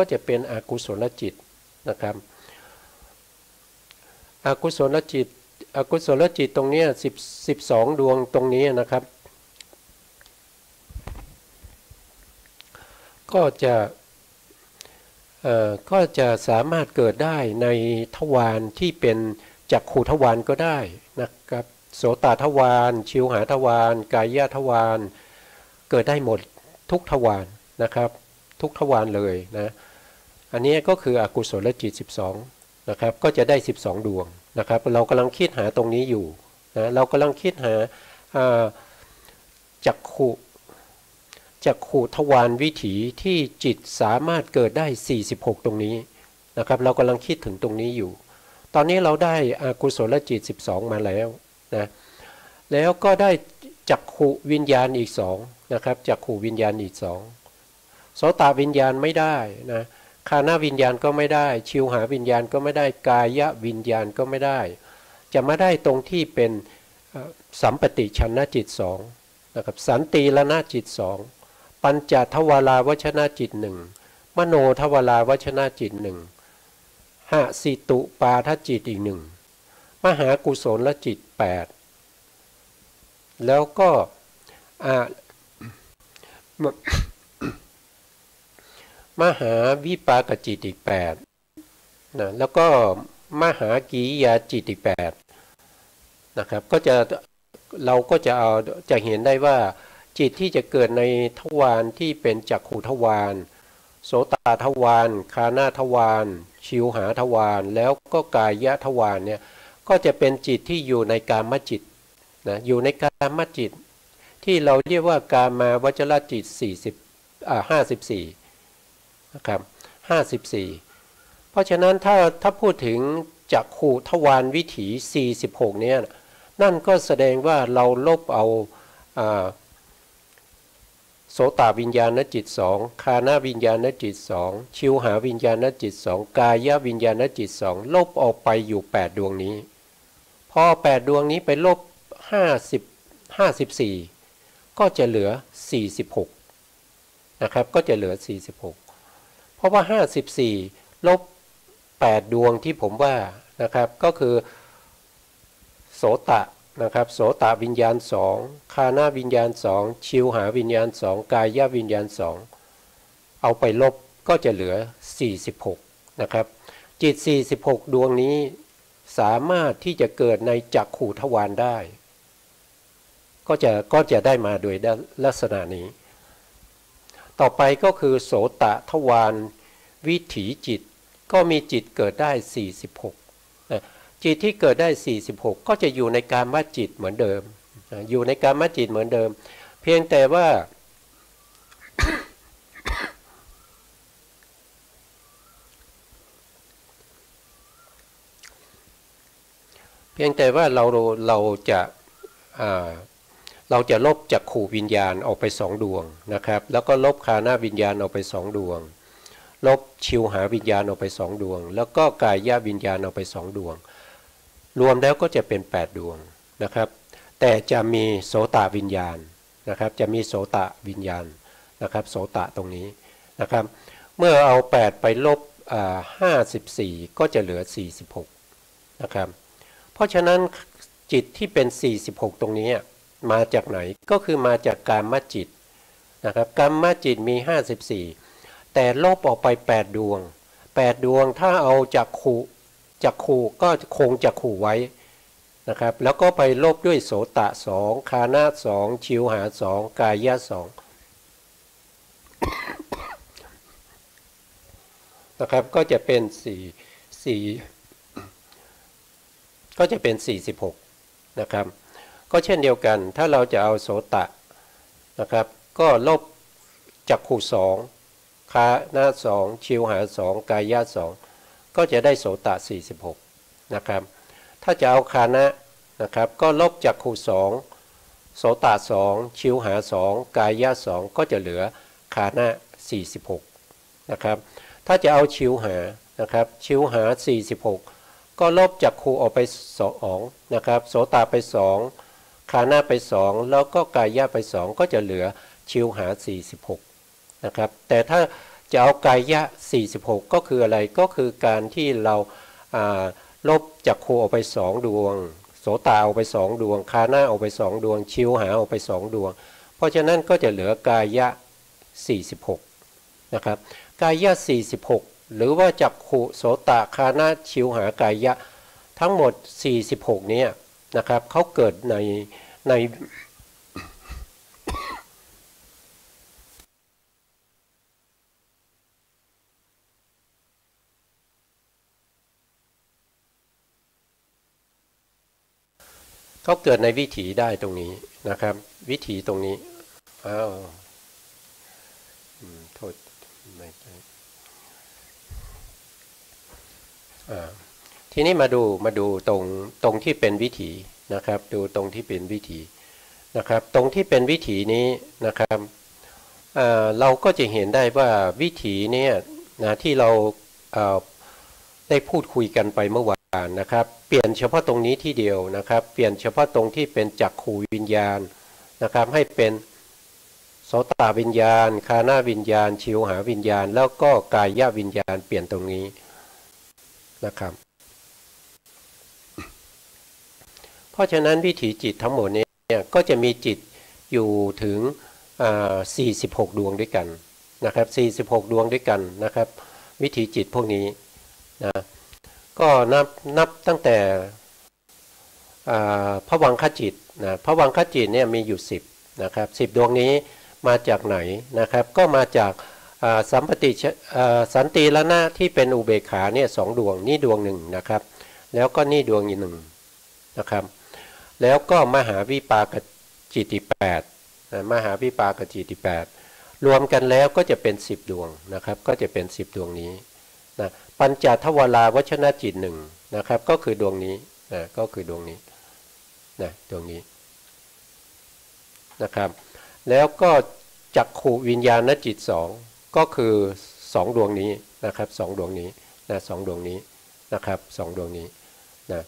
ก็จะเป็นอกุศลจิตนะครับอกุศลจิตตรงนี้12ดวงตรงนี้นะครับก็จะสามารถเกิดได้ในทวารที่เป็นจักขุทวารก็ได้นะครับโสตทวารชิวหาทวารกายทวารเกิดได้หมดทุกทวารนะครับทุกทวารเลยนะอันนี้ก็คืออกุศลจิต12นะครับก็จะได้12ดวงนะครับเรากำลังคิดหาตรงนี้อยู่นะเรากำลังคิดหาจักขุทวารวิถีที่จิตสามารถเกิดได้46ตรงนี้นะครับเรากำลังคิดถึงตรงนี้อยู่ตอนนี้เราได้อกุศลจิต12มาแล้วนะแล้วก็ได้จักขุวิญญาณอีก2นะครับจักขุวิญญาณอีก2โสตวิญญาณไม่ได้นะคานาวิญญาณก็ไม่ได้ชิวหาวิญญาณก็ไม่ได้กายวิญญาณก็ไม่ได้จะมาได้ตรงที่เป็นสัมปติชนะจิต2นะครับสันติละนะจิต2ปัญจทวาราวชนะจิต1มโนทวาราวชนะจิต1หสิตุปาทจิตอีก1มหากุศลจิต8แล้วก็มหาวิปากจิตอีก8นะแล้วก็มหากิริยาจิตอีก8นะครับเราก็จะเห็นได้ว่าจิตที่จะเกิดในทวารที่เป็นจักขุทวารโสตทวารคานาทวารชิวหาทวารแล้วก็กายทวารเนี่ยก็จะเป็นจิตที่อยู่ในกามจิตนะอยู่ในกามจิตที่เราเรียกว่ากามาวจรจิต54นะครับ54เพราะฉะนั้นถ้าพูดถึงจักขุทวารวิถี46เนี่ยนั่นก็แสดงว่าเราลบเอาโสตวิญญาณจิต2คานาวิญญาณจิต2ชิวหาวิญญาณจิต2กายวิญญาณจิต2ลบออกไปอยู่8ดวงนี้พอ8ดวงนี้ไปลบ54ก็จะเหลือ46นะครับก็จะเหลือ46เพราะว่า54ลบ8ดวงที่ผมว่านะครับก็คือโสตะนะครับโสตวิญญาณ2คานาวิญญาณ2ชิวหาวิญญาณ2กายวิญญาณ2เอาไปลบก็จะเหลือ46นะครับจิต46ดวงนี้สามารถที่จะเกิดในจักขุทวารได้ก็จะได้มาโดยลักษณะนี้ต่อไปก็คือโสตทวารวิถีจิตก็มีจิตเกิดได้46นะจิตที่เกิดได้46ก็จะอยู่ในกามจิตเหมือนเดิมอยู่ในกามจิตเหมือนเดิมเพียงแต่ว่าเราจะลบจักขุวิญญาณออกไป2ดวงนะครับแล้วก็ลบคานาวิญญาณออกไป2ดวงลบชิวหาวิญญาณออกไป2ดวงแล้วก็กายวิญญาณออกไป2ดวงรวมแล้วก็จะเป็น8ดวงนะครับแต่จะมีโสตวิญญาณนะครับจะมีโสตวิญญาณนะครับโสตตรงนี้นะครับเมื่อเอา8ไปลบ54ก็จะเหลือ46นะครับเพราะฉะนั้นจิตที่เป็น46ตรงนี้มาจากไหนก็คือมาจากกามจิตนะครับกามจิตมี54แต่ลบออกไป8ดวงถ้าเอาจักขุก็คงจักขุไว้นะครับแล้วก็ไปลบด้วยโสตะ2คานะ2ชิวหา2กายะ2นะครับก็จะเป็นก็จะเป็น46นะครับก็เช่นเดียวกันถ้าเราจะเอาโสตะนะครับก็ลบจักขุ2คานะ2ชิวหา2กายะ2ก็จะได้โสตะ46นะครับถ้าจะเอาคานะนะครับก็ลบจักขุ2โสตะ2ชิวหา2กายะ2ก็จะเหลือคานะ46นะครับถ้าจะเอาชิวหานะครับชิวหา46ก็ลบจักขุออกไป2นะครับโสตะไป2คานะไป2แล้วก็กายะไป2ก็จะเหลือชิวหา46นะครับแต่ถ้า จะเอากายะ46ก็คืออะไรก็คือการที่เราลบจักขุออกไป2ดวงโสตาออกไป2ดวงคานะออกไป2ดวงชิวหาออกไป2ดวงเพราะฉะนั้นก็จะเหลือกายะ46นะครับกายะ46หรือว่าจักขุโสตคานะชิวหากายะทั้งหมด46นี้นะครับเขาเกิดในเขาเกิดในวิถีได้ตรงนี้นะครับวิถีตรงนี้อ้าวโทษไม่ใช่ทีนี้มาดูตรงที่เป็นวิถีนะครับดูตรงที่เป็นวิถีนะครับตรงที่เป็นวิถีนี้นะครับเราก็จะเห็นได้ว่าวิถีนี้นะที่เราได้พูดคุยกันไปเมื่อวานนะครับเปลี่ยนเฉพาะตรงนี้ที่เดียวนะครับเปลี่ยนเฉพาะตรงที่เป็นจักขูวิญญาณนะครับให้เป็นโสตวิญญาณคานาวิญญาณชิวหาวิญญาณแล้วก็กายวิญญาณเปลี่ยนตรงนี้นะครับเพราะฉะนั้นวิถีจิตทั้งหมดนี้ก็จะมีจิตอยู่ถึง46ดวงด้วยกันนะครับ46ดวงด้วยกันนะครับวิถีจิตพวกนี้นะก็นับตั้งแต่ภวังคจิตนะภวังคจิตเนี่ยมีอยู่10นะครับ10ดวงนี้มาจากไหนนะครับก็มาจากสันติละนะที่เป็นอุเบกขาเนี่ย2ดวงนี่ดวงหนึ่งนะครับแล้วก็นี่ดวงอีกหนึ่งนะครับแล้วก็มหาวิปากจิตอีก8มหาวิปากจิตอีก8รวมกันแล้วก็จะเป็น10ดวงนะครับก็จะเป็น10ดวงนี้นะปัญจทวาราวชนะจิตหนึ่งนะครับก็คือดวงนี้นะก็คือดวงนี้นะดวงนี้นะครับแล้วก็จักขุวิญญาณจิต2ก็คือ2ดวงนี้นะครับ2ดวงนี้นะ2ดวงนี้นะครับ2ดวงนี้นะ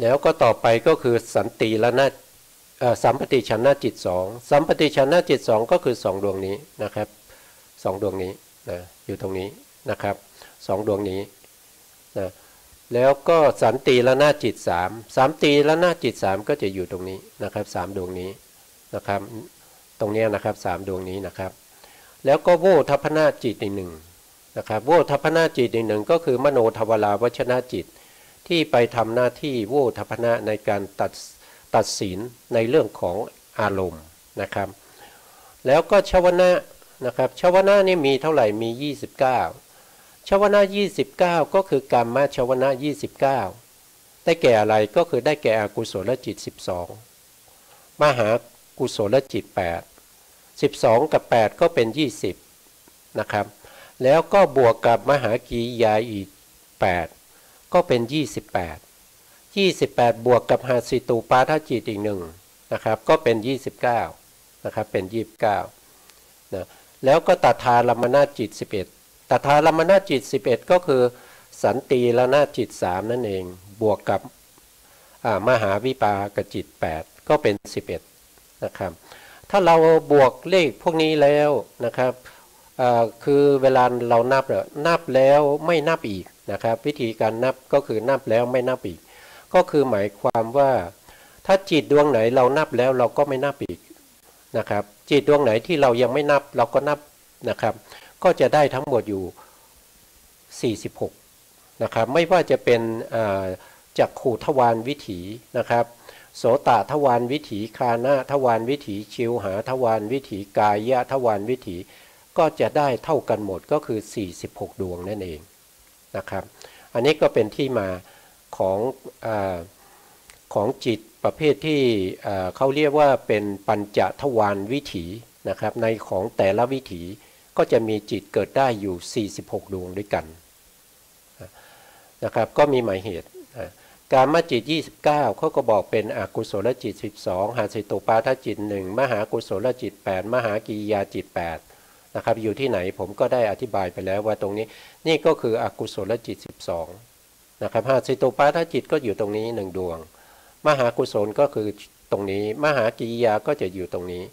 แล้วก็ต่อไปก็คือสันติละนะสัมปติชนะจิต2สัมปติชนะจิต2ก็คือ2ดวงนี้นะครับ2ดวงนี้นะอยู่ตรงนี้นะครับ2ดวงนี้นะแล้วก็สันติละนาจิต3สันติละนาจิต3ก็จะอยู่ตรงนี้นะครับ3ดวงนี้นะครับตรงนี้นะครับ3ดวงนี้นะครับแล้วก็โวทัพนาจิตอีกหนึ่งนะครับโวทัพนาจิตอีกหนึ่งก็คือมโนทวาราวชนะจิตที่ไปทำหน้าที่โวทัพนะในการตัดสินในเรื่องของอารมณ์นะครับแล้วก็ชวนะนะครับชวนะนี่มีเท่าไหร่มี29ชวนะ29ก็คือกรรมชวนะ29ได้แก่อะไรก็คือได้แก่อกุศลจิต12มหากุศลจิต8 12กับ8ก็เป็น20นะครับแล้วก็บวกกับมหากิริยาอีก8ก็เป็น28บวกกับหาสิตูปาทจิตอีก1นะครับก็เป็น29นะครับเป็น29นะแล้วก็ตถาลัมมนาจิต11ตถาลัมมนาจิต11ก็คือสันติละนาจิต3นั่นเองบวกกับมหาวิปากจิต8ก็เป็น11นะครับถ้าเราบวกเลขพวกนี้แล้วนะครับคือเวลาเรานับแล้วไม่นับอีกนะครับวิธีการนับก็คือนับแล้วไม่นับอีกก็คือหมายความว่าถ้าจิตดวงไหนเรานับแล้วเราก็ไม่นับอีกนะครับจิตดวงไหนที่เรายังไม่นับเราก็นับนะครับก็จะได้ทั้งหมดอยู่46นะครับไม่ว่าจะเป็นจักขุทวารวิถีนะครับโสตทวารวิถีคานะทวารวิถีชิวหาทวารวิถีกายะทวารวิถีก็จะได้เท่ากันหมดก็คือ46ดวงนั่นเองนะครับอันนี้ก็เป็นที่มาของจิตประเภทที่เขาเรียกว่าเป็นปัญจทวารวิถีนะครับในของแต่ละวิถีก็จะมีจิตเกิดได้อยู่46ดวงด้วยกันนะครับก็มีหมายเหตุกามจิต29เขาก็บอกเป็นอกุศลจิต12หาสิตุปาทจิต1มหากุศลจิต8มหากิริยาจิต8นะครับอยู่ที่ไหนผมก็ได้อธิบายไปแล้วว่าตรงนี้นี่ก็คืออกุศลจิต12นะครับหาสิตุปาทจิตก็อยู่ตรงนี้1ดวงมหากุศลก็คือตรงนี้มหากิริยาก็จะอยู่ตรงนี้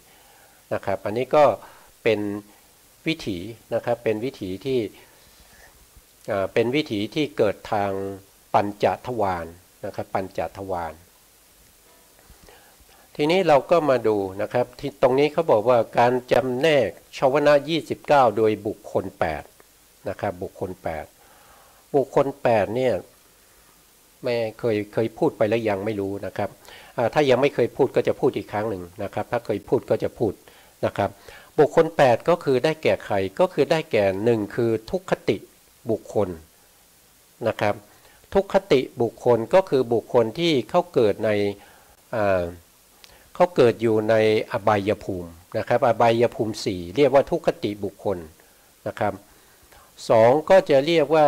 นะครับอันนี้ก็เป็นวิถีนะครับเป็นวิถีที่เกิดทางปัญจทวารนะครับปัญจทวารทีนี้เราก็มาดูนะครับที่ตรงนี้เขาบอกว่าการจำแนกชวนะ29โดยบุคคล8นะครับบุคคล8เนี่ยไม่เคยพูดไปแล้วยังไม่รู้นะครับถ้ายังไม่เคยพูดก็จะพูดอีกครั้งหนึ่งนะครับถ้าเคยพูดก็จะพูดนะครับบุคคล8ก็คือได้แก่ใครก็คือได้แก่1คือทุกขติบุคคลนะครับทุกขติบุคคลก็คือบุคคลที่เขาเกิดอยู่ในอบายภูมินะครับอบายภูมิ4เรียกว่าทุกขติบุคคลนะครับ2ก็จะเรียกว่า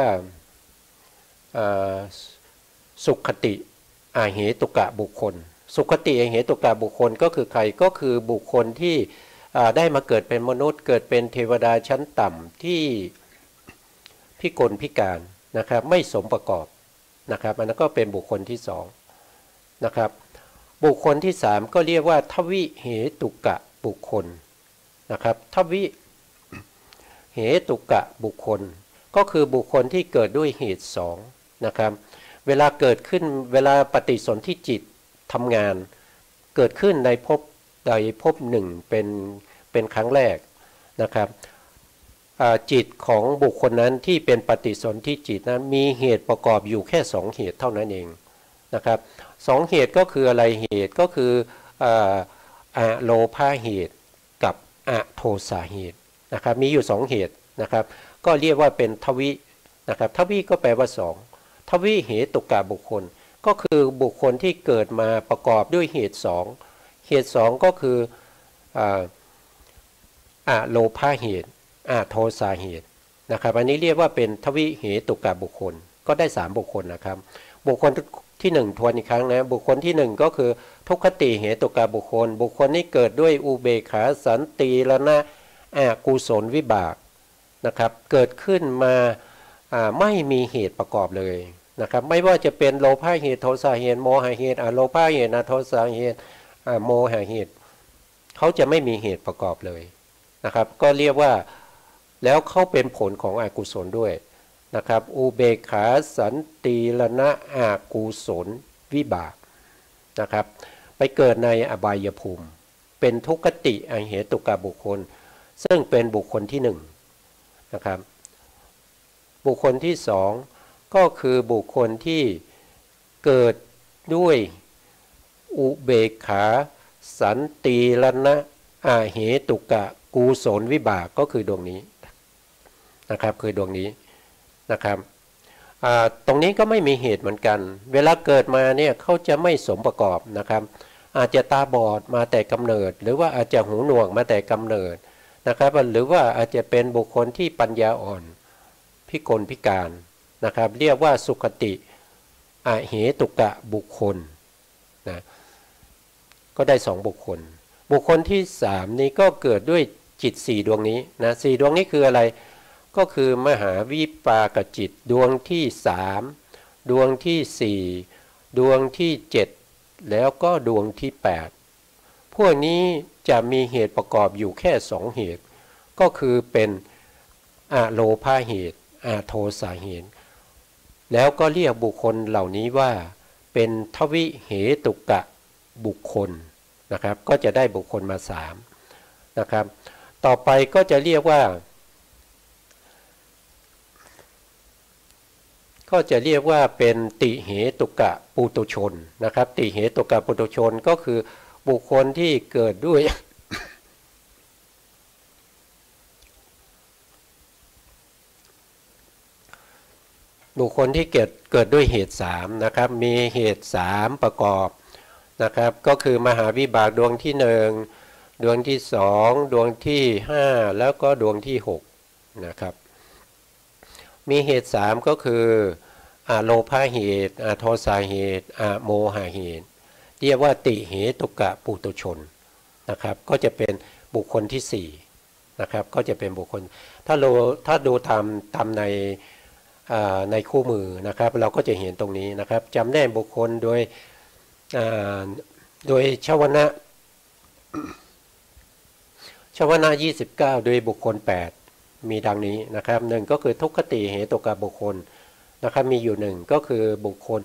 สุขติอาเหตุกะบุคคลสุขติอาเหตุกะบุคคลก็คือใครก็คือบุคคลที่ได้มาเกิดเป็นมนุษย์เกิดเป็นเทวดาชั้นต่ำที่พิกลพิการนะครับไม่สมประกอบนะครับอันนั้นก็เป็นบุคคลที่2นะครับบุคคลที่3ก็เรียกว่าทวิเหตุกะบุคคลนะครับทวิเหตุกะบุคคลก็คือบุคคลที่เกิดด้วยเหตุ2นะครับเวลาเกิดขึ้นเวลาปฏิสนธิจิตทำงานเกิดขึ้นในภพหนึ่งเป็นครั้งแรกนะครับจิตของบุคคลนั้นที่เป็นปฏิสนธิจิตนั้นมีเหตุประกอบอยู่แค่2เหตุเท่านั้นเองนะครับ2เหตุก็คืออะไรเหตุก็คืออโลภาเหตุกับอโทสาเหตุนะครับมีอยู่2เหตุนะครับก็เรียกว่าเป็นทวินะครับทวิก็แปลว่า2ทวิเหตุกะบุคคลก็คือบุคคลที่เกิดมาประกอบด้วยเหตุ2เหตุ2ก็คืออโลภาเหตุอโทสาเหตุนะครับอันนี้เรียกว่าเป็นทวิเหตุกะบุคคลก็ได้3บุคคลนะครับบุคคลที่1ทวนอีกครั้งนะบุคคลที่1ก็คือทุกขติเหตุกะบุคคลบุคคลนี้เกิดด้วยอุเบกขาสันติละนะอกุศลวิบากนะครับเกิดขึ้นมาไม่มีเหตุประกอบเลยนะครับไม่ว่าจะเป็นโลภะเหตุโทสะเหตุโมหะเหตุอโลภะเหตุอโทสะเหตุโมหะเหตุเขาจะไม่มีเหตุประกอบเลยนะครับก็เรียกว่าแล้วเขาเป็นผลของอกุศลด้วยนะครับอุเบกขาสันติละนะอกุศลวิบากนะครับไปเกิดในอบายภูมิเป็นทุกขติอเหตุกะบุคคลซึ่งเป็นบุคคลที่1นะครับบุคคลที่2ก็คือบุคคลที่เกิดด้วยอุเบกขาสันติละนะอเหตุกะกุศลวิบากก็คือดวงนี้นะครับคือดวงนี้นะครับตรงนี้ก็ไม่มีเหตุเหมือนกันเวลาเกิดมาเนี่ยเขาจะไม่สมประกอบนะครับอาจจะตาบอดมาแต่กำเนิดหรือว่าอาจจะหูหนวกมาแต่กำเนิดนะครับหรือว่าอาจจะเป็นบุคคลที่ปัญญาอ่อนพิกลพิการนะครับเรียกว่าสุขติอเหตุกะบุคคลนะก็ได้2บุคคลบุคคลที่3นี้ก็เกิดด้วยจิต4ดวงนี้นะ4ดวงนี้คืออะไรก็คือมหาวิปากจิตดวงที่3ดวงที่4ดวงที่7แล้วก็ดวงที่8พวกนี้จะมีเหตุประกอบอยู่แค่2เหตุก็คือเป็นอโลภาเหตุอโทสาเหตุแล้วก็เรียกบุคคลเหล่านี้ว่าเป็นทวิเหตุกะบุคคลนะครับก็จะได้บุคคลมา3นะครับต่อไปก็จะเรียกว่าเป็นติเหตุกะปุตุชนนะครับติเหตุกะปุตุชนก็คือบุคคลที่เกิดด้วย บุคคลที่เกิดด้วยเหตุ3นะครับมีเหตุ3ประกอบนะครับก็คือมหาวิบากดวงที่1ดวงที่2ดวงที่5แล้วก็ดวงที่6นะครับมีเหตุ3ก็คืออโลภาเหตุอโทสาเหตุอโมหะเหตุเรียกว่าติเหตุกะปุตุชนนะครับก็จะเป็นบุคคลที่4นะครับก็จะเป็นบุคคลถ้าดูตามในคู่มือนะครับเราก็จะเห็นตรงนี้นะครับจำแนกบุคคลโดยชวนะ ชวนะ29โดยบุคคล8มีดังนี้นะครับหนึ่งก็คือทุกขติเหตุกับบุคคลนะครับมีอยู่หนึ่งก็คือบุคคล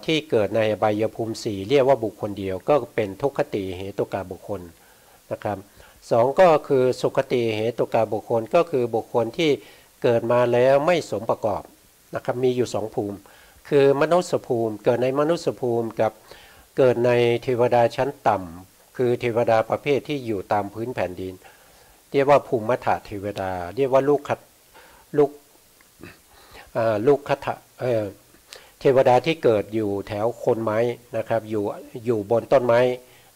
ที่เกิดในอบายภูมิ4เรียกว่าบุคคลเดียวก็เป็นทุกขติเหตุกับบุคคลนะครับสองก็คือสุขติเหตุกับบุคคลก็คือบุคคลที่เกิดมาแล้วไม่สมประกอบนะครับมีอยู่2ภูมิคือมนุษยภูมิเกิดในมนุษยภูมิกับเกิดในเทวดาชั้นต่ำคือเทวดาประเภทที่อยู่ตามพื้นแผ่นดินเรียกว่าภูมิมัฏฐเทวดาเรียกว่าลูกคทะเทวดาที่เกิดอยู่แถวโคนไม้นะครับอยู่บนต้นไม้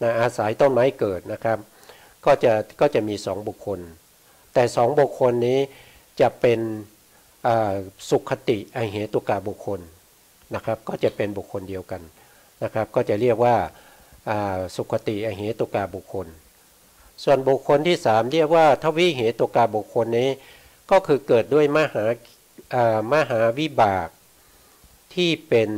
นะอาศัยต้นไม้เกิดนะครับก็จะมี2บุคคลแต่2บุคคลนี้จะเป็นสุขติอเหตุกะบุคคลนะครับก็จะเป็นบุคคลเดียวกันนะครับก็จะเรียกว่าสุขติอเหตุกะบุคคลส่วนบุคคลที่3เรียกว่าทวิเหตุกะบุคคลนี้ก็คือเกิดด้วยมหาวิบากที่เป็น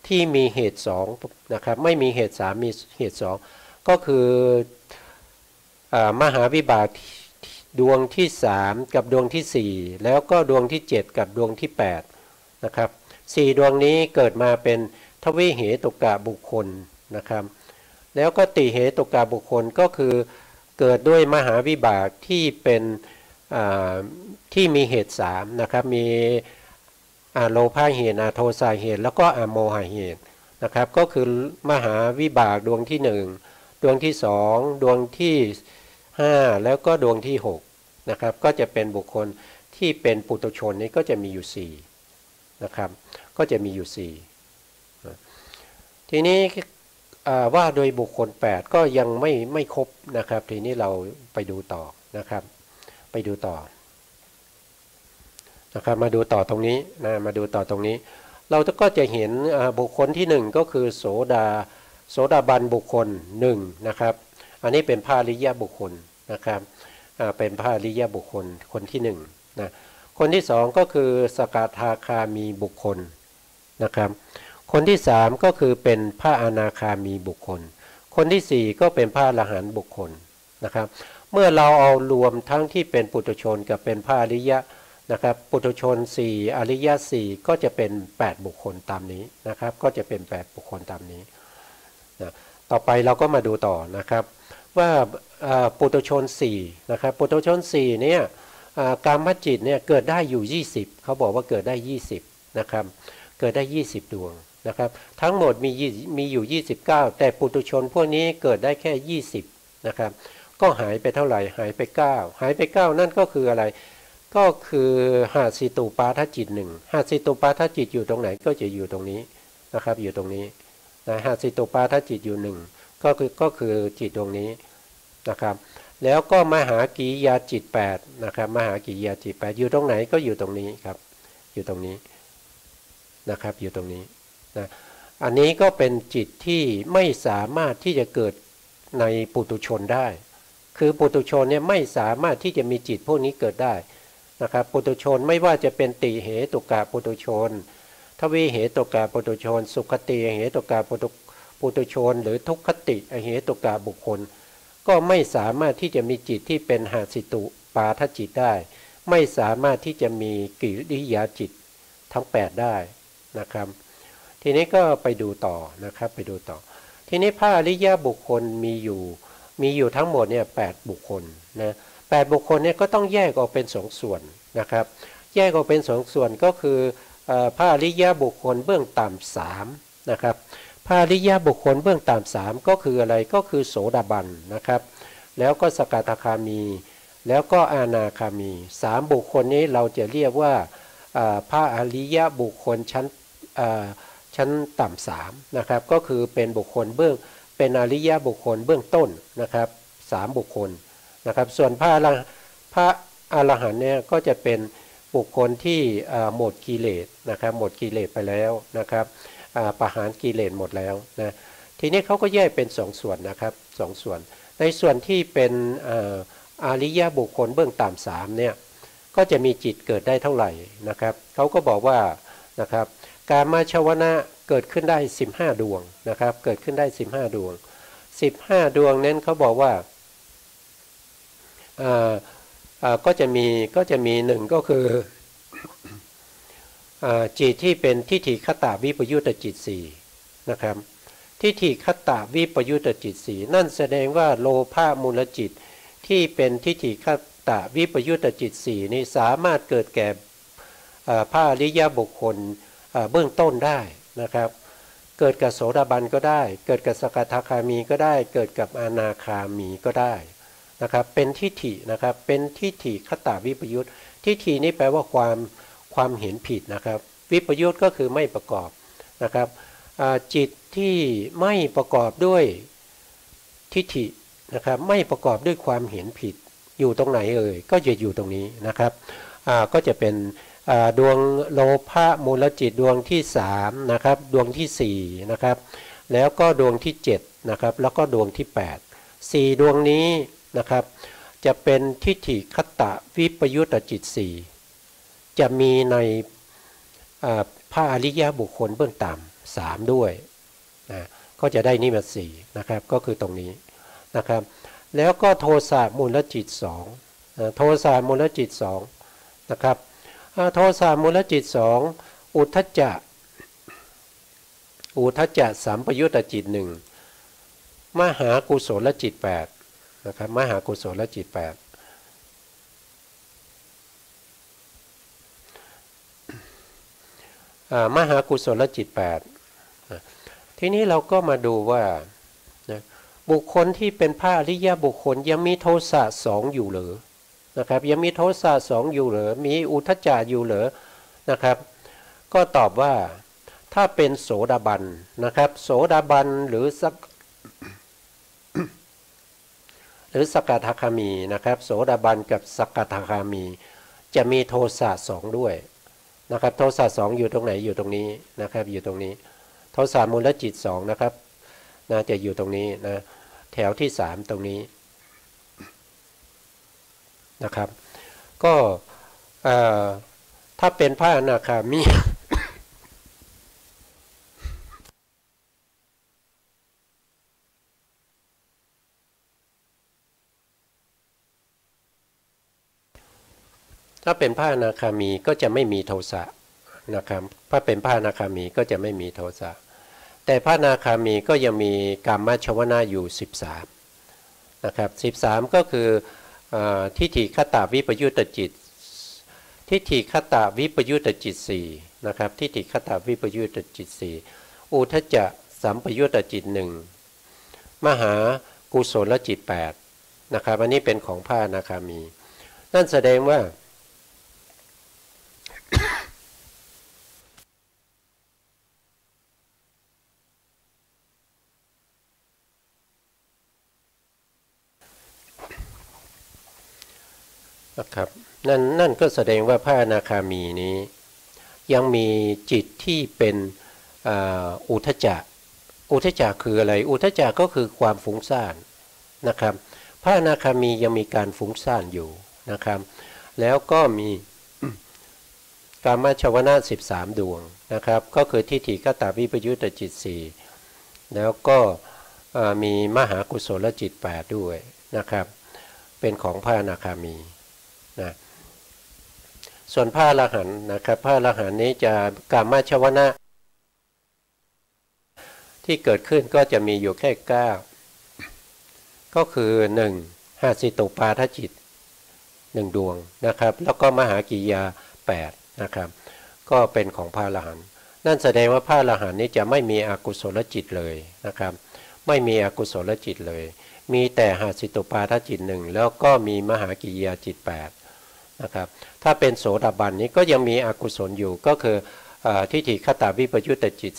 ที่มีเหตุ2นะครับไม่มีเหตุ3มีเหตุ2ก็คือมหาวิบากดวงที่3กับดวงที่4แล้วก็ดวงที่7กับดวงที่8นะครับ4ดวงนี้เกิดมาเป็นทวิเหตุกะบุคคลนะครับแล้วก็ติเหตุกะบุคคลก็คือเกิดด้วยมหาวิบากที่เป็นที่มีเหตุ3นะครับมีโลภะเหตุโทสะเหตุแล้วก็โมหะเหตุนะครับก็คือมหาวิบากดวงที่1ดวงที่2ดวงที่5แล้วก็ดวงที่6นะครับก็จะเป็นบุคคลที่เป็นปุถุชนนี้ก็จะมีอยู่4นะครับก็จะมีอยู่4ทีนี้ว่าโดยบุคคล8ก็ยังไม่ครบนะครับทีนี้เราไปดูต่อนะครับไปดูต่อนะครับมาดูต่อตรงนี้นะมาดูต่อตรงนี้เราก็จะเห็นบุคคลที่1ก็คือโสดาบันบุคคล1นะครับอันนี้เป็นพระอริยบุคคลนะครับเป็นพระอริยบุคคลคนที่1นะคนที่2ก็คือสกทาคามีบุคคลนะครับคนที่3ก็คือเป็นพระอนาคามีบุคคลคนที่4ก็เป็นพระอรหันต์บุคคลนะครับเมื่อเราเอารวมทั้งที่เป็นปุถุชนกับเป็นพระอริยะนะครับปุถุชน4อริยะ4ก็จะเป็น8บุคคลตามนี้นะครับก็จะเป็น8บุคคลตามนี้นะต่อไปเราก็มาดูต่อนะครับว่าปุถุชน4นะครับปุถุชน4เนี่ยกามจิตเนี่ยเกิดได้อยู่20เขาบอกว่าเกิดได้20นะครับเกิดได้20ดวงนะครับทั้งหมดมีอยู่29แต่ปุถุชนพวกนี้เกิดได้แค่20นะครับก็หายไปเท่าไหร่หายไป9หายไป9นั่นก็คืออะไรก็คือหาสิตุปาทจิต1หาสิตุปาทจิตอยู่ตรงไหนก็จะอยู่ตรงนี้นะครับอยู่ตรงนี้นะหาสิตุปาทจิตอยู่1ก็คือจิตดวงนี้นะครับแล้วก็มหากิริยาจิต8นะครับมหากิริยาจิต8อยู่ตรงไหนก็อยู่ตรงนี้ครับอยู่ตรงนี้นะครับอยู่ตรงนี้นะอันนี้ก็เป็นจิตที่ไม่สามารถที่จะเกิดในปุถุชนได้คือปุถุชนเนี่ยไม่สามารถที่จะมีจิตพวกนี้เกิดได้นะครับปุถุชนไม่ว่าจะเป็นติเหตุกะปุถุชนทวิเหตุกะปุถุชนสุขติเหตุกะปุถุชนหรือทุกขติเหตุกะบุคคลก็ไม่สามารถที่จะมีจิตที่เป็นหาสิตุปาทจิตได้ไม่สามารถที่จะมีกิริยาจิตทั้ง8ได้นะครับทีนี้ก็ไปดูต่อนะครับไปดูต่อทีนี้พระอริยบุคคลมีอยู่ทั้งหมดเนี่ย8บุคคลนะ8บุคคลเนี่ยก็ต้องแยกออกเป็น2ส่วนนะครับแยกออกเป็น2ส่วนก็คือพระอริยบุคคลเบื้องต่ำ3นะครับพระอริยบุคคลเบื้องต่ำ3ก็คืออะไรก็คือโสดาบันนะครับแล้วก็สกทาคามีแล้วก็อนาคามี3บุคคลนี้เราจะเรียกว่าพระอริยบุคคลชั้นต่ำ3นะครับก็คือเป็นบุคคลเป็นอริยบุคคลเบื้องต้นนะครับ3บุคคลนะครับส่วนพระอรหันต์เนี่ยก็จะเป็นบุคคลที่หมดกิเลสนะครับหมดกิเลสไปแล้วนะครับประหารกิเลสหมดแล้วนะทีนี้เขาก็แยกเป็น2ส่วนนะครับ2ส่วนในส่วนที่เป็นอริยบุคคลเบื้องต่ำ3เนี่ยก็จะมีจิตเกิดได้เท่าไหร่นะครับเขาก็บอกว่านะครับกามชวนะเกิดขึ้นได้15ดวงนะครับเกิดขึ้นได้15ดวงนั้นเขาบอกว่า ก็จะมีหนึ่งก็คือจิตที่เป็นทิฏฐิคตวิปยุตตจิตสี่นะครับทิฏฐิคตวิปยุตตจิตสี่นั่นแสดงว่าโลภะมูลจิตที่เป็นทิฏฐิคตวิปยุตตจิตสี่นี้สามารถเกิดแก่พระอริยบุคคลเบื้องต้นได้นะครับเกิดกับโสดาบันก็ได้เกิดกับสกทาคามีก็ได้เกิดกับอนาคามีก็ได้นะครับเป็นทิฏฐินะครับเป็นทิฏฐิคตวิปยุตทิฏฐินี้แปลว่าความเห็นผิดนะครับวิปยุตก็คือไม่ประกอบนะครับจิตที่ไม่ประกอบด้วยทิฏฐินะครับไม่ประกอบด้วยความเห็นผิดอยู่ตรงไหนก็จะอยู่ตรงนี้นะครับก็จะเป็นดวงโลภะมูลจิตดวงที่3นะครับดวงที่4นะครับแล้วก็ดวงที่7นะครับแล้วก็ดวงที่8 4ดวงนี้นะครับจะเป็นทิฏฐิคตวิปยุตตจิต4จะมีในพระอริยบุคคลเบื้องต่ำ3ด้วยนะก็จะได้นิมิต4นะครับก็คือตรงนี้นะครับแล้วก็โทสะมูลจิต2โทสะมูลจิต2นะครับโทสะมูลจิต2อุทธัจจะสัมปยุตตจิต1มหากุศลจิต8นะครับมหากุศลจิต8มหากุศลจิต8ทีนี้เราก็มาดูว่าบุคคลที่เป็นพระอริยบุคคลยังมีโทสะ2อยู่หรือนะครับยังมีโทสะ2อยู่หรือมีอุทธัจจะอยู่หรือนะครับก็ตอบว่าถ้าเป็นโสดาบันนะครับโสดาบันหรือสกทาคามีนะครับโสดาบันกับสกทาคามีจะมีโทสะ2ด้วยนะครับโทสะ2อยู่ตรงไหนอยู่ตรงนี้นะครับอยู่ตรงนี้โทสะมูลจิต2นะครับจะอยู่ตรงนี้นะแถวที่3ตรงนี้นะครับก็ถ้าเป็นพระอนาคามีถ้าเป็นพระอนาคามีก็จะไม่มีโทสะนะครับถ้าเป็นพระอนาคามีก็จะไม่มีโทสะแต่พระอนาคามีก็ยังมีกามชวนะอยู่13นะครับ13ก็คือทิฏฐิคตวิปยุตตจิตทิฏฐิคตวิปยุตตจิต4นะครับทิฏฐิคตวิปยุตตจิต4อุทธัจจะสัมปยุตตจิต1มหากุศลจิต8นะครับอันนี้เป็นของพระอนาคามีนั่นแสดงว่านะครับนั่นก็แสดงว่าพระอนาคามีนี้ยังมีจิตที่เป็นอุทธัจจะคืออะไรอุทธัจจะก็คือความฟุ้งซ่านนะครับพระอนาคามียังมีการฟุ้งซ่านอยู่นะครับแล้วก็มีกามชวนะ13ดวงนะครับก็คือทิฏฐิคตวิปยุตตจิต4แล้วก็มีมหากุศลจิต8ด้วยนะครับเป็นของพระอนาคามีนะส่วนพระอรหันต์นะครับพระอรหันต์นี้จะกามชวนะที่เกิดขึ้นก็จะมีอยู่แค่9ก็คือ1หาสิตุปาทจิต1ดวงนะครับแล้วก็มหากิยา8นะครับก็เป็นของพระอรหันต์นั่นแสดงว่าพระอรหันต์นี้จะไม่มีอกุศลจิตเลยนะครับไม่มีอกุศลจิตเลยมีแต่หาสิตุปาทจิต1แล้วก็มีมหากิยาจิต8นะครับถ้าเป็นโสดาบันนี้ก็ยังมีอกุศลอยู่ก็คือทิฏฐิคตวิปยุตตจิต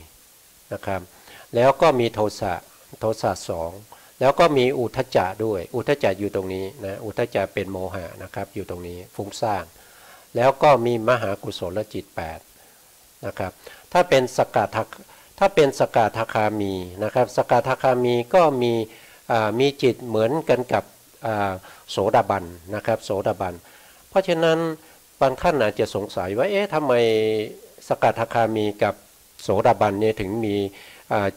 4นะครับแล้วก็มีโทสะ2แล้วก็มีอุทธัจจะด้วยอุทธัจจะอยู่ตรงนี้นะอุทธัจจะเป็นโมหะนะครับอยู่ตรงนี้ฟุ้งซ่านแล้วก็มีมหากุศลจิต8นะครับถ้าเป็นสกทาคามีนะครับสกทาคามีก็มีจิตเหมือนกันกับโสดาบันนะครับโสดาบันเพราะฉะนั้นบางท่านอาจจะสงสัยว่าทำไมสกทาคามีกับโสดาบันเนี่ยถึงมี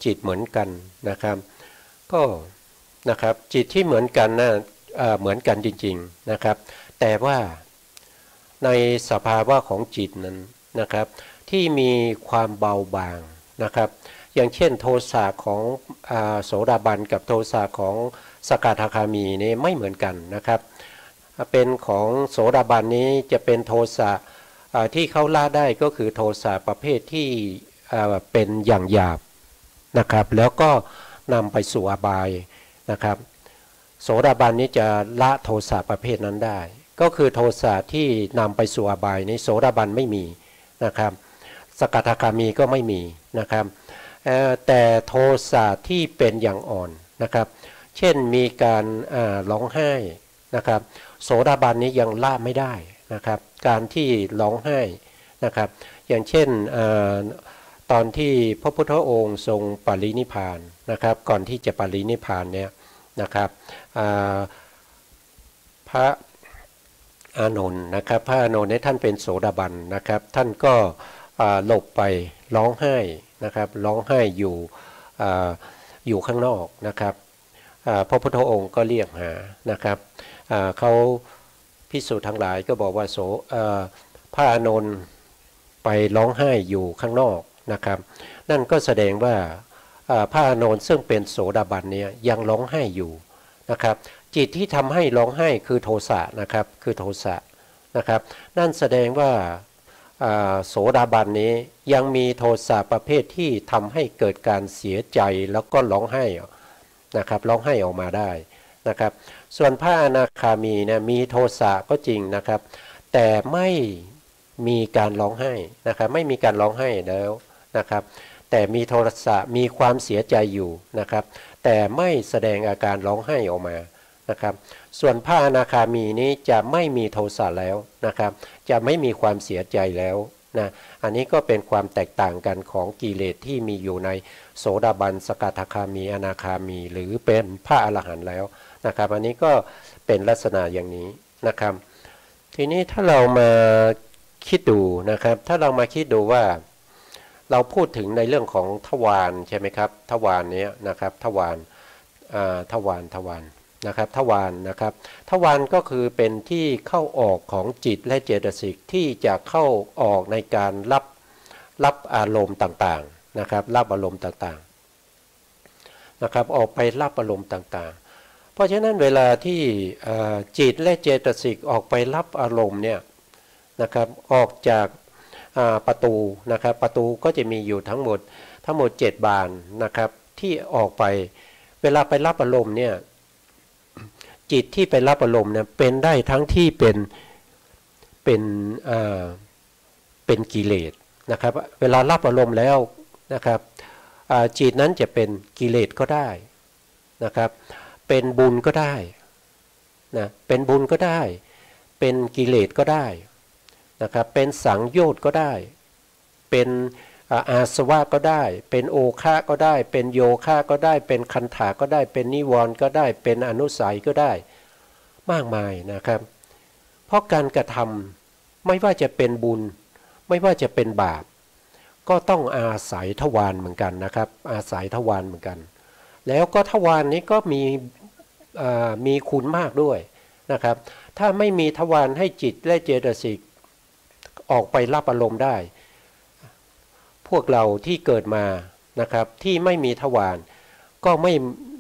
จิตเหมือนกันนะครับก็นะครับจิตที่เหมือนกันนะ เหมือนกันจริงๆนะครับแต่ว่าในสภาวะของจิตนั้นนะครับที่มีความเบาบางนะครับอย่างเช่นโทสะของโสดาบันกับโทสะของสกทาคามีนี่ไม่เหมือนกันนะครับเป็นของโสดาบันนี้จะเป็นโทสะที่เขาละได้ก็คือโทสะประเภทที่เป็นอย่างหยาบนะครับแล้วก็นำไปสู่อบายนะครับโสดาบันนี้จะละโทสะประเภทนั้นได้ก็คือโทสะที่นำไปสู่อบายนี้โสดาบันไม่มีนะครับสกทาคามีก็ไม่มีนะครับแต่โทสะที่เป็นอย่างอ่อนนะครับเช่นมีการร้องไห้นะครับโสดาบันนี้ยังละไม่ได้นะครับการที่ร้องไห้นะครับอย่างเช่นตอนที่พระพุทธองค์ทรงปรินิพพานนะครับก่อนที่จะปรินิพพานเนี่ยนะครับพระอานนท์นะครับพระอานนท์เนี่ยท่านเป็นโสดาบันนะครับท่านก็หลบไปร้องไห้นะครับร้องไห้อยู่ข้างนอกนะครับพระพุทธองค์ก็เรียกหานะครับเขาภิกษุทั้งหลายก็บอกว่าพระอานนท์ไปร้องไห้อยู่ข้างนอกนะครับนั่นก็แสดงว่าพระอานนท์ซึ่งเป็นโสดาบันเนี่ยยังร้องไห้อยู่นะครับจิตที่ทำให้ร้องไห้คือโทสะนะครับคือโทสะนะครับนั่นแสดงว่าโสดาบันนี้ยังมีโทสะประเภทที่ทำให้เกิดการเสียใจแล้วก็ร้องไห้นะครับร้องไห้ออกมาได้นะครับส่วนพระอนาคามีเนี่ยมีโทสะก็จริงนะครับแต่ไม่มีการร้องไห้นะครับไม่มีการร้องไห้แล้วนะครับแต่มีโทสะมีความเสียใจอยู่นะครับแต่ไม่แสดงอาการร้องไห้ออกมานะครับส่วนพระอนาคามีนี้จะไม่มีโทสะแล้วนะครับจะไม่มีความเสียใจแล้วนะอันนี้ก็เป็นความแตกต่างกันของกิเลสที่มีอยู่ในโสดาบันสกทาคามีอนาคามีหรือเป็นพระอรหันต์แล้วนะครับอันนี้ก็เป็นลักษณะอย่างนี้นะครับทีนี้ถ้าเรามาคิดดูนะครับถ้าเรามาคิดดูว่าเราพูดถึงในเรื่องของทวารใช่ไหมครับทวารนี้นะครับทวารนะครับทวารนะครับทวารก็คือเป็นที่เข้าออกของจิตและเจตสิกที่จะเข้าออกในการรับอารมณ์ต่างๆนะครับรับอารมณ์ต่างๆนะครับออกไปรับอารมณ์ต่างๆเพราะฉะนั้นเวลาที่จิตและเจตสิกออกไปรับอารมณ์เนี่ยนะครับออกจากประตูนะครับประตูก็จะมีอยู่ทั้งหมด7 บานนะครับที่ออกไปเวลาไปรับอารมณ์เนี่ยจิตที่ไปรับอารมณ์เนี่ยเป็นได้ทั้งที่เป็นกิเลสนะครับเวลารับอารมณ์แล้วนะครับจิตนั้นจะเป็นกิเลสก็ได้นะครับเป็นบุญก็ได้นะเป็นบุญก็ได้เป็นกิเลสก็ได้นะครับเป็นสังโยชน์ก็ได้เป็นอาสวะก็ได้เป็นโอฆะก็ได้เป็นโยฆะก็ได้เป็นคันถาก็ได้เป็นนิวรณ์ก็ได้เป็นอนุสัยก็ได้มากมายนะครับเพราะการกระทำไม่ว่าจะเป็นบุญไม่ว่าจะเป็นบาปก็ต้องอาศัยทวารเหมือนกันนะครับอาศัยทวารเหมือนกันแล้วก็ทวารนี้ก็มีคุณมากด้วยนะครับถ้าไม่มีทวารให้จิตและเจตสิกออกไปรับอารมณ์ได้พวกเราที่เกิดมานะครับที่ไม่มีทวารก็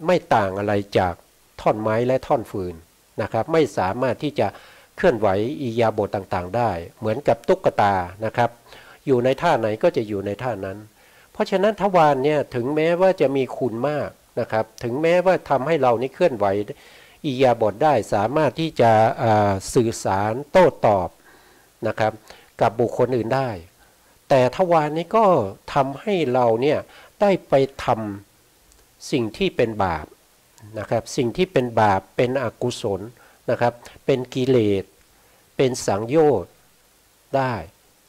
ไม่ต่างอะไรจากท่อนไม้และท่อนฟืนนะครับไม่สามารถที่จะเคลื่อนไหวอิริยาบถต่างๆได้เหมือนกับตุ๊กตานะครับอยู่ในท่าไหนก็จะอยู่ในท่านั้นเพราะฉะนั้นทวารเนี่ยถึงแม้ว่าจะมีคุณมากนะครับถึงแม้ว่าทำให้เรานี่เคลื่อนไหวอิริยาบถได้สามารถที่จะสื่อสารโต้ตอบนะครับกับบุคคลอื่นได้แต่ทวารนี้ก็ทำให้เราเนี่ยได้ไปทำสิ่งที่เป็นบาปนะครับสิ่งที่เป็นบาปเป็นอกุศลนะครับเป็นกิเลสเป็นสังโยชน์ได้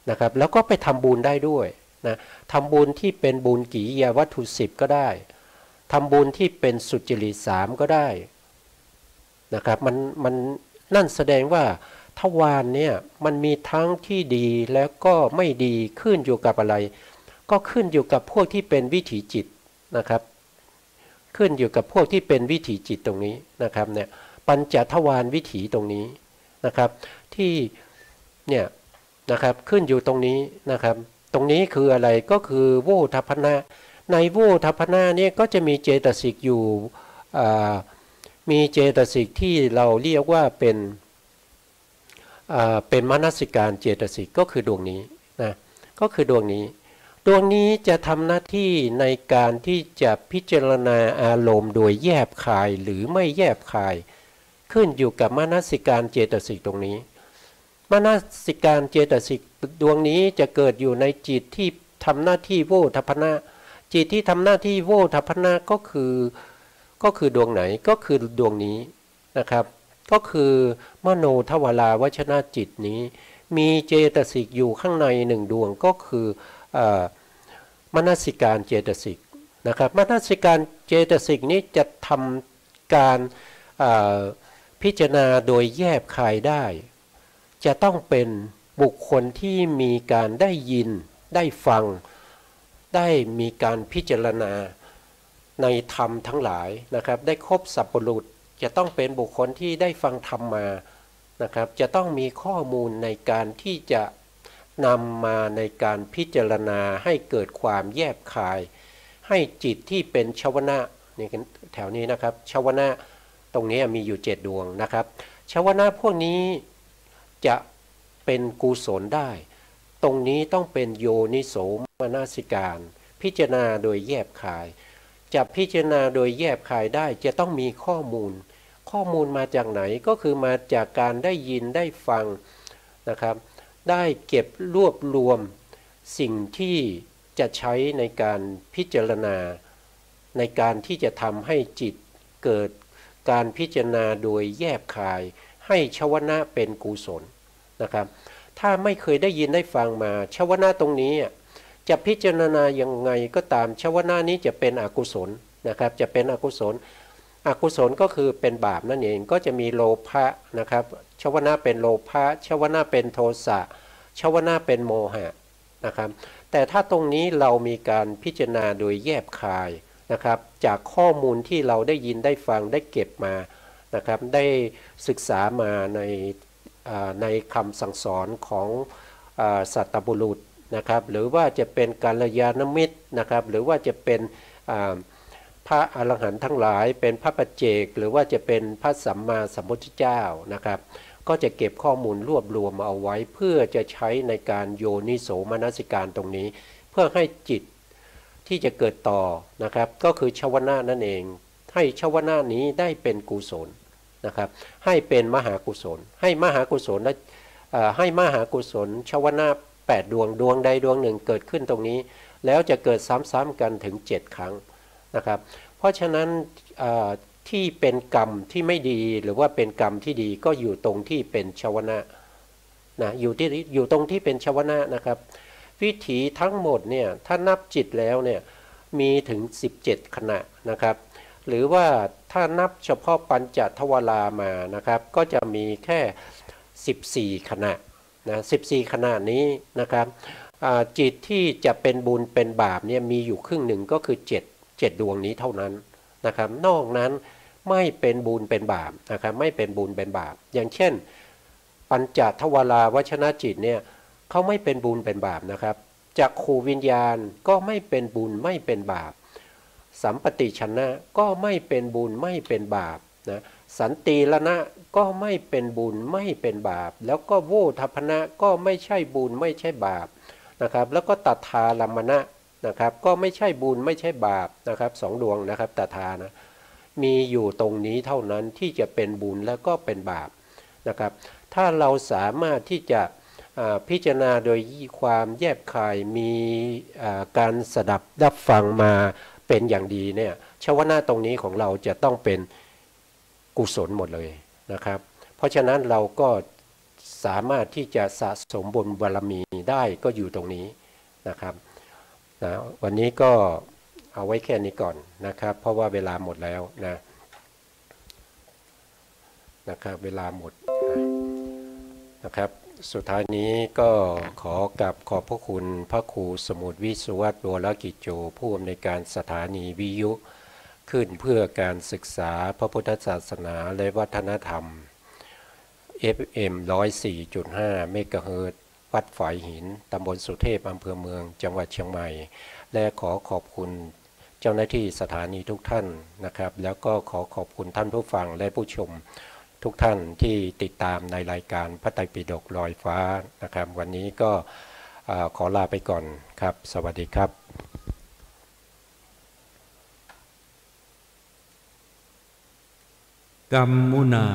นะครับแล้วก็ไปทำบุญได้ด้วยนะทำบุญที่เป็นบุญกิริยาวัตถุ10ก็ได้ทำบุญที่เป็นสุจริต3ก็ได้นะครับมันนั่นแสดงว่าทวารเนี่ยมันมีทั้งที่ดีแล้วก็ไม่ดีขึ้นอยู่กับอะไรก็ขึ้นอยู่กับพวกที่เป็นวิถีจิตนะครับขึ้นอยู่กับพวกที่เป็นวิถีจิตตรงนี้นะครับเนี่ย ปัญจทวารวิถีตรงนี้นะครับที่เนี่ยนะครับขึ้นอยู่ตรงนี้นะครับตรงนี้คืออะไรก็คือโวทัพพนะในโวทัพพนะเนี่ยก็จะมีเจตสิกอยู่มีเจตสิกที่เราเรียกว่าเป็นมนสิการเจตสิกก็คือดวงนี้นะก็คือดวงนี้จะทำหน้าที่ในการที่จะพิจารณาอารมณ์โดยแยบคายหรือไม่แยบคายขึ้นอยู่กับมนสิการเจตสิกตรงนี้มนสิการเจตสิกดวงนี้จะเกิดอยู่ในจิตที่ทำหน้าที่โวทัพพนะจิตที่ทำหน้าที่โวทัพพนะก็คือดวงไหนก็คือดวงนี้นะครับก็คือมโนทวาราวชนะจิตนี้มีเจตสิกอยู่ข้างในหนึ่งดวงก็คือมนสิการเจตสิกนะครับมนสิการเจตสิกนี้จะทำการพิจารณาโดยแยบคายได้จะต้องเป็นบุคคลที่มีการได้ยินได้ฟังได้มีการพิจารณาในธรรมทั้งหลายนะครับได้ครบสัพพรุษจะต้องเป็นบุคคลที่ได้ฟังธรรมมานะครับจะต้องมีข้อมูลในการที่จะนำมาในการพิจารณาให้เกิดความแยบคายให้จิตที่เป็นชวนะนี่แถวนี้นะครับชวนะตรงนี้มีอยู่7ดวงนะครับชวนะพวกนี้จะเป็นกุศลได้ตรงนี้ต้องเป็นโยนิโสมนสิการพิจารณาโดยแยบคายจะพิจารณาโดยแยบคายได้จะต้องมีข้อมูลมาจากไหนก็คือมาจากการได้ยินได้ฟังนะครับได้เก็บรวบรวมสิ่งที่จะใช้ในการพิจารณาในการที่จะทำให้จิตเกิดการพิจารณาโดยแยบคายให้ชวนะเป็นกุศลนะครับถ้าไม่เคยได้ยินได้ฟังมาชวนะตรงนี้จะพิจารณายังไงก็ตามชวนะนี้จะเป็นอกุศลนะครับจะเป็นอกุศลก็คือเป็นบาปนั่นเองก็จะมีโลภะนะครับชวนะเป็นโลภะชวนะเป็นโทสะชวนะเป็นโมหะนะครับแต่ถ้าตรงนี้เรามีการพิจารณาโดยแยบคายนะครับจากข้อมูลที่เราได้ยินได้ฟังได้เก็บมานะครับได้ศึกษามาในคำสั่งสอนของสัตตบุรุษนะครับหรือว่าจะเป็นกัลยาณมิตรนะครับหรือว่าจะเป็นพระอรหันต์ทั้งหลายเป็นพระปัจเจกหรือว่าจะเป็นพระสัมมาสัมพุทธเจ้านะครับก็จะเก็บข้อมูลรวบรวมเอาไว้เพื่อจะใช้ในการโยนิโสมนสิการตรงนี้เพื่อให้จิตที่จะเกิดต่อนะครับก็คือชวนะนั่นเองให้ชวนะนี้ได้เป็นกุศลนะครับให้เป็นมหากุศลให้มหากุศลและให้มหากุศลชวนะ8ดวงดวงใดดวงหนึ่งเกิดขึ้นตรงนี้แล้วจะเกิดซ้ำๆกันถึง7ครั้งนะครับเพราะฉะนั้นที่เป็นกรรมที่ไม่ดีหรือว่าเป็นกรรมที่ดีก็อยู่ตรงที่เป็นชวนะอยู่ตรงที่เป็นชวนะนะครับวิถีทั้งหมดเนี่ยถ้านับจิตแล้วเนี่ยมีถึง17ขณะนะครับหรือว่าถ้านับเฉพาะปัญจทวารามานะครับก็จะมีแค่14ขณะนะ14ขณะนี้นะครับจิตที่จะเป็นบุญเป็นบาปเนี่ยมีอยู่ครึ่งหนึ่งก็คือ7ดวงนี้เท่านั้นนะครับนอกนั้นไม่เป็นบุญเป็นบาปนะครับไม่เป็นบุญเป็นบาปอย่างเช่นปัญจทวาราวชนะจิตเนี่ยเขาไม่เป็นบุญเป็นบาปนะครับจักขูวิญญาณก็ไม่เป็นบุญไม่เป็นบาปสัมปติชนะก็ไม่เป็นบุญไม่เป็นบาปนะสันติละนะก็ไม่เป็นบุญไม่เป็นบาปแล้วก็โวทัพพนะก็ไม่ใช่บุญไม่ใช่บาปนะครับแล้วก็ตัทธาลัมมณะนะครับก็ไม่ใช่บุญไม่ใช่บาปนะครับ2ดวงนะครับตัทธานะมีอยู่ตรงนี้เท่านั้นที่จะเป็นบุญแล้วก็เป็นบาปนะครับถ้าเราสามารถที่จะพิจารณาโดยความแยบคายมีการสดับรับฟังมาเป็นอย่างดีเนี่ยชวนะตรงนี้ของเราจะต้องเป็นกุศลหมดเลยนะครับเพราะฉะนั้นเราก็สามารถที่จะสะสมบุญบารมีได้ก็อยู่ตรงนี้นะครับนะวันนี้ก็เอาไว้แค่นี้ก่อนนะครับเพราะว่าเวลาหมดแล้วนะครับเวลาหมดนะครับสุดท้ายนี้ก็ขอบพระคุณพระครูสมุทรวิสุวัตร วรกิจโจผู้อำนวยการสถานีวิทยุ ขึ้นเพื่อการศึกษาพระพุทธศาสนาและวัฒนธรรม FM 104.5 เมกะเฮิรตซ์วัดฝายหินตำบลสุเทพอำเภอเมืองจังหวัดเชียงใหม่และขอขอบคุณเจ้าหน้าที่สถานีทุกท่านนะครับแล้วก็ขอขอบคุณท่านผู้ฟังและผู้ชมทุกท่านที่ติดตามในรายการพระไตรปิฎกลอยฟ้านะครับวันนี้ก็ขอลาไปก่อนครับสวัสดีครับกัมมุนา